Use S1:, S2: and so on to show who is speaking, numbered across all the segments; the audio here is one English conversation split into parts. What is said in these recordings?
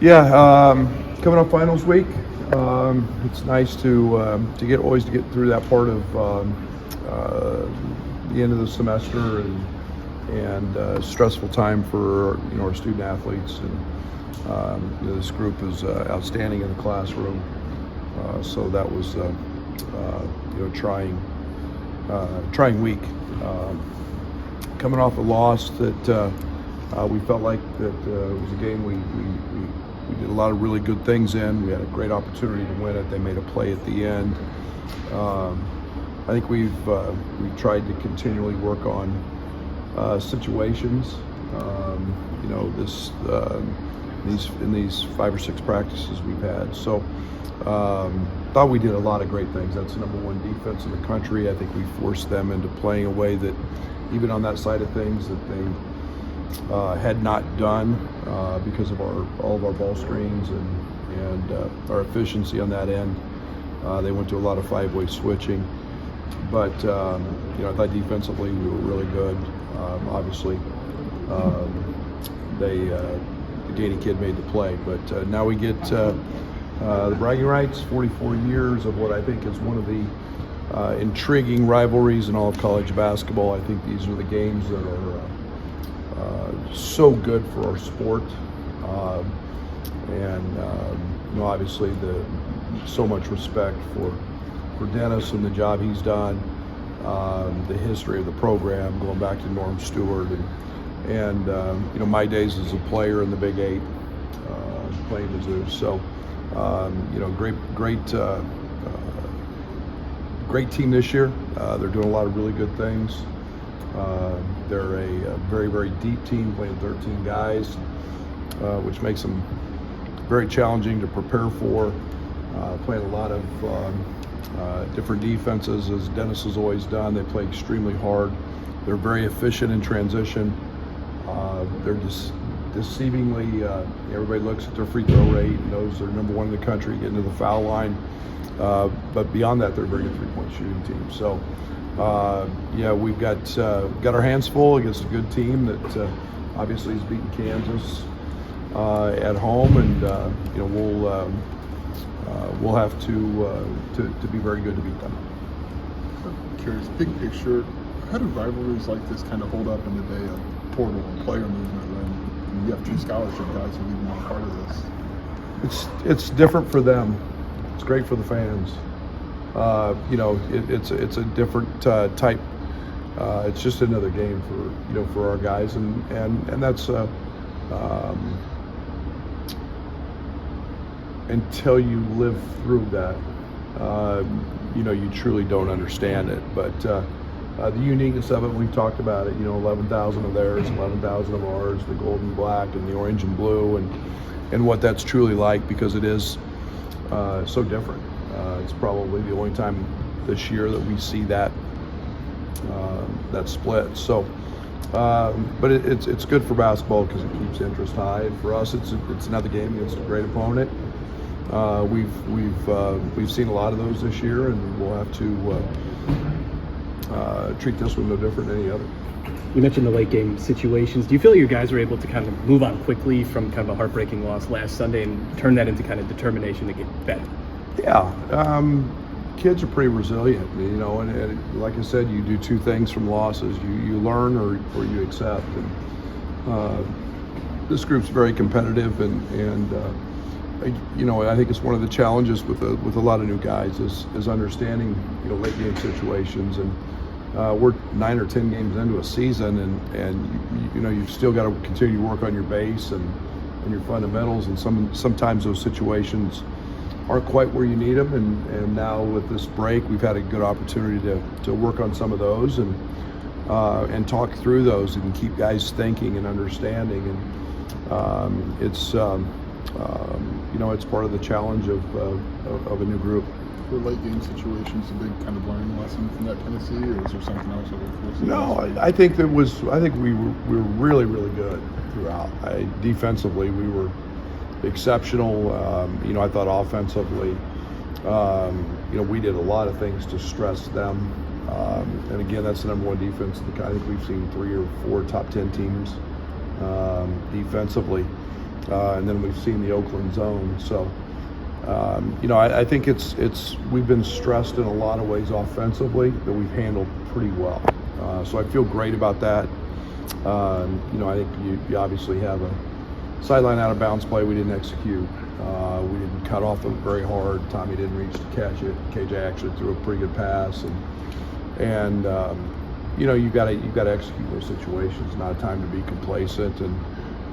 S1: Yeah, coming up finals week, it's nice to get through that part of the end of the semester and stressful time for our student athletes. And this group is outstanding in the classroom, so that was trying week. Coming off a loss that we felt like that it was a game we did a lot of really good things in. We had a great opportunity to win it. They made a play at the end. I think we've tried to continually work on situations. In these 5 or 6 practices we've had. So thought we did a lot of great things. That's the #1 defense in the country. I think we forced them into playing a way that, even on that side of things, that they had not done because of all of our ball screens and our efficiency on that end. They went to a lot of 5-way switching, but I thought defensively we were really good. Obviously, the Gainey kid made the play, but now we get the Braggin Rights. 44 years of what I think is one of the intriguing rivalries in all of college basketball. I think these are the games that are so good for our sport, obviously so much respect for Dennis and the job he's done, the history of the program going back to Norm Stewart and my days as a player in the Big 8, playing Mizzou. So great team this year. They're doing a lot of really good things. They're a very, very deep team, playing 13 guys, which makes them very challenging to prepare for. Playing a lot of different defenses, as Dennis has always done. They play extremely hard. They're very efficient in transition. They're just deceivingly, everybody looks at their free throw rate and knows they're #1 in the country, getting to the foul line. But beyond that, they're a very good three-point shooting team. So, we've got our hands full against a good team that obviously has beaten Kansas at home, and we'll have to be very good to beat them.
S2: I'm curious, big picture, how do rivalries like this kind of hold up in the day of portal and player movement when you have 2 scholarship guys who even want part of this?
S1: It's different for them. It's great for the fans. It's a different type. It's just another game for our guys, and that's until you live through that, you truly don't understand it. But the uniqueness of it, we've talked about it. 11,000 of theirs, 11,000 of ours, the gold and black and the orange and blue, and what that's truly like, because it is so different. It's probably the only time this year that we see that split. So, but it's good for basketball because it keeps interest high. And for us, it's another game against a great opponent. We've seen a lot of those this year, and we'll have to treat this one no different than any other.
S3: You mentioned the late game situations. Do you feel your guys were able to kind of move on quickly from kind of a heartbreaking loss last Sunday and turn that into kind of determination to get better?
S1: Yeah, kids are pretty resilient, and like I said, you do 2 things from losses: you learn or you accept. And this group's very competitive, and I think it's one of the challenges with a lot of new guys is understanding late game situations. And we're 9 or 10 games into a season, and you've still got to continue to work on your base and your fundamentals, and sometimes those situations aren't quite where you need them, and now with this break, we've had a good opportunity to work on some of those and talk through those and keep guys thinking and understanding. And it's part of the challenge of a new group.
S2: Were late game situations a big kind of learning lesson from that Tennessee, or is there something else that
S1: No, I think we were really, really good throughout. Defensively, we were exceptional. I thought offensively, we did a lot of things to stress them. And again, that's the #1 defense. I think we've seen 3 or 4 top 10 teams defensively. and then we've seen the Oakland zone. So, I think we've been stressed in a lot of ways offensively that we've handled pretty well. So I feel great about that. I think you obviously have a sideline out of bounds play we didn't execute. We didn't cut off them very hard. Tommy didn't reach to catch it. KJ actually threw a pretty good pass, and you got to execute those situations. Not a time to be complacent, and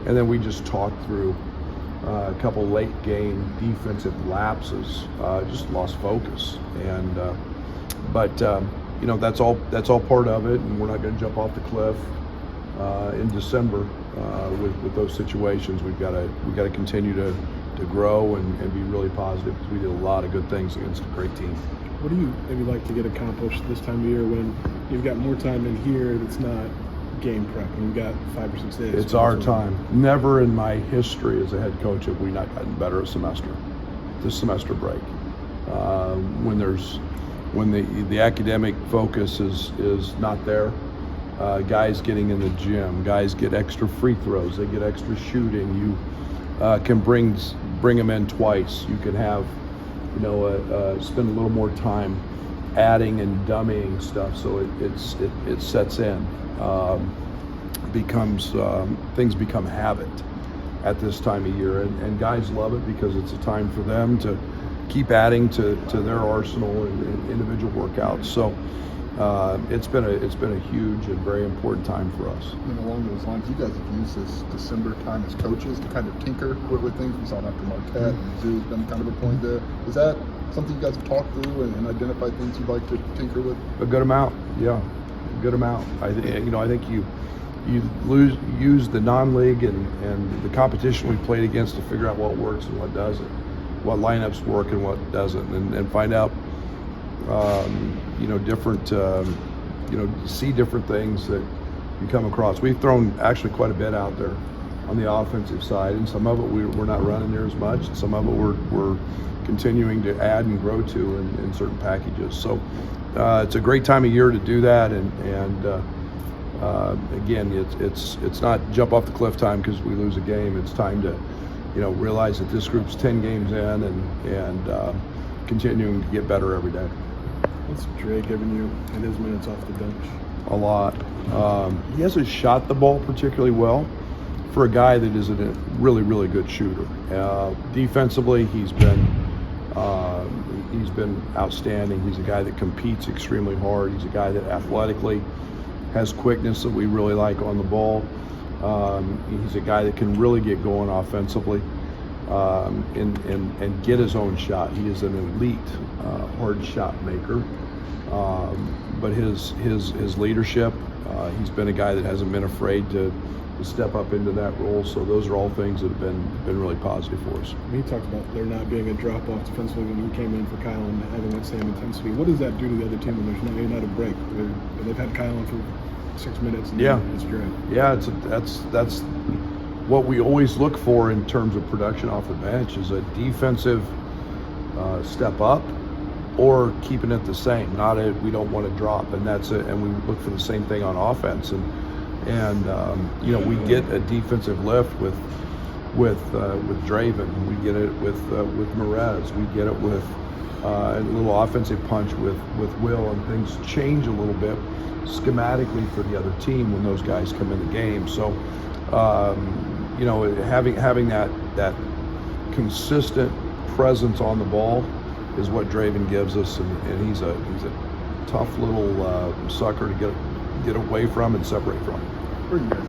S1: then we just talked through a couple late game defensive lapses, just lost focus, but that's all part of it, and we're not going to jump off the cliff in December with those situations. We've got to continue to grow and be really positive, because we did a lot of good things against a great team.
S4: What do you maybe like to get accomplished this time of year when you've got more time in here that's not game prep and we've got 5 or 6 days?
S1: It's our time. Never in my history as a head coach have we not gotten better a semester. This semester break, when the academic focus is not there, guys getting in the gym, guys get extra free throws, they get extra shooting. You can bring them in twice. You can have spend a little more time adding and dummying stuff, so it sets in. Things become habit at this time of year, and guys love it because it's a time for them to keep adding to their arsenal and individual workouts. So it's been a huge and very important time for us.
S2: And along those lines, you guys have used this December time as coaches to kind of tinker with things. We saw it after Marquette, and Zoo's been kind of a point there. Is that something you guys have talked through and identified things you'd like to tinker with?
S1: A good amount, yeah, a good amount. I think you use the non-league and the competition we played against to figure out what works and what doesn't, what lineups work and what doesn't, and find out different see different things that you come across. We've thrown actually quite a bit out there on the offensive side, and some of it we're not running near as much, and some of it we're continuing to add and grow to in certain packages. So it's a great time of year to do that, and again, it's not jump off the cliff time because we lose a game. It's time to realize that this group's 10 games in and continuing to get better every day.
S4: What's Dre giving you in his minutes off the bench?
S1: A lot. He hasn't shot the ball particularly well for a guy that is a really, really good shooter. Defensively, he's been outstanding. He's a guy that competes extremely hard. He's a guy that athletically has quickness that we really like on the ball. He's a guy that can really get going offensively and get his own shot. He is an elite hard shot maker. But his leadership, he's been a guy that hasn't been afraid to step up into that role. So those are all things that have been really positive for us.
S4: He talked about there not being a drop-off defensively when he came in for Kyle and having that same intensity. What does that do to the other team when there's not a break? They've had Kyle in for 6 minutes and it's great.
S1: Yeah, that's what we always look for in terms of production off the bench, is a defensive step up or keeping it the same. We don't want to drop, and that's it. And we look for the same thing on offense. And we get a defensive lift with Draven. We get it with Merez. We get it with a little offensive punch with Will, and things change a little bit schematically for the other team when those guys come in the game. So having that consistent presence on the ball is what Draven gives us, and he's a tough little sucker to get away from and separate from.
S2: Where are you guys